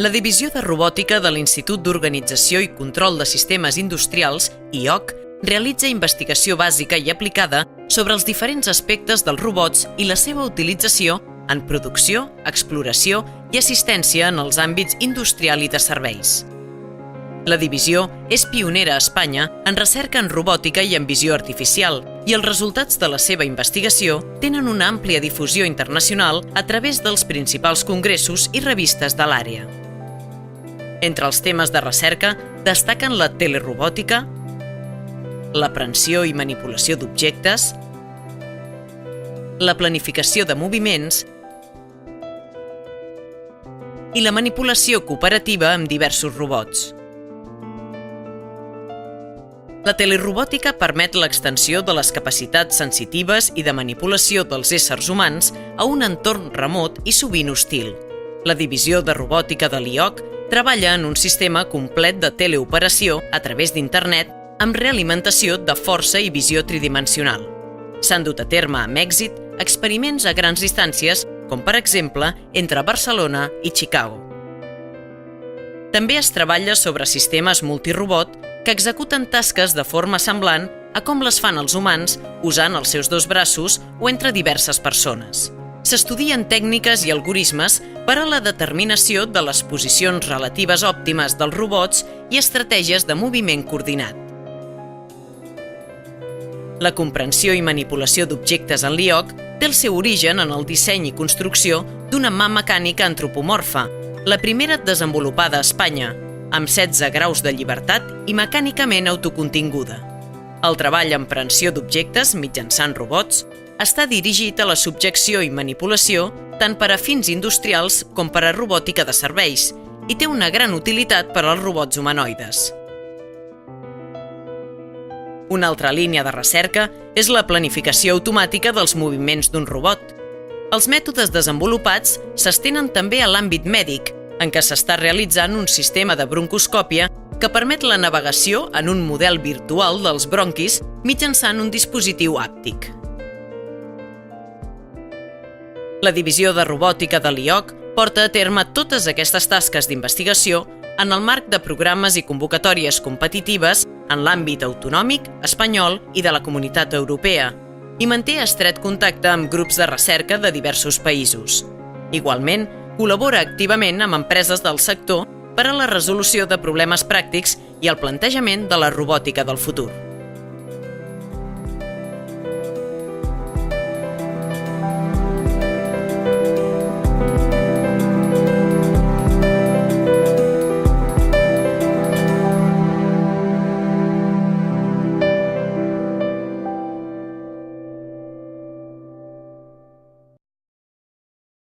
La Divisió de Robòtica de l'Institut d'Organització i Control de Sistemes Industrials, IOC, realitza investigació bàsica i aplicada sobre els diferents aspectes dels robots i la seva utilització en producció, exploració i assistència en els àmbits industrial i de serveis. La divisió és pionera a Espanya en recerca en robòtica i en visió artificial i els resultats de la seva investigació tenen una àmplia difusió internacional a través dels principals congressos i revistes de l'àrea. Entre els temes de recerca destaquen la telerobòtica, l'aprehensió i manipulació d'objectes, la planificació de moviments i la manipulació cooperativa amb diversos robots. La telerobòtica permet l'extensió de les capacitats sensitives i de manipulació dels éssers humans a un entorn remot i sovint hostil. La divisió de robòtica de l'IOC treballa en un sistema complet de teleoperació a través d'internet amb realimentació de força i visió tridimensional. S'han dut a terme amb èxit experiments a grans distàncies, com per exemple entre Barcelona i Chicago. També es treballa sobre sistemes multirobot que executen tasques de forma semblant a com les fan els humans usant els seus dos braços o entre diverses persones. S'estudien tècniques i algorismes per a la determinació de les posicions relatives òptimes dels robots i estratègies de moviment coordinat. La comprensió i manipulació d'objectes en l'IOC té el seu origen en el disseny i construcció d'una mà mecànica antropomorfa, la primera desenvolupada a Espanya, amb 16 graus de llibertat i mecànicament autocontinguda. El treball en aprehensió d'objectes mitjançant robots està dirigit a la subjecció i manipulació tant per a fins industrials com per a robòtica de serveis i té una gran utilitat per als robots humanoides. Una altra línia de recerca és la planificació automàtica dels moviments d'un robot. Els mètodes desenvolupats s'estenen també a l'àmbit mèdic, en què s'està realitzant un sistema de broncoscòpia que permet la navegació en un model virtual dels bronquis mitjançant un dispositiu àptic. La divisió de robòtica de l'IOC porta a terme totes aquestes tasques d'investigació en el marc de programes i convocatòries competitives en l'àmbit autonòmic, espanyol i de la Comunitat Europea i manté estret contacte amb grups de recerca de diversos països. Igualment, col·labora activament amb empreses del sector per a la resolució de problemes pràctics i el plantejament de la robòtica del futur.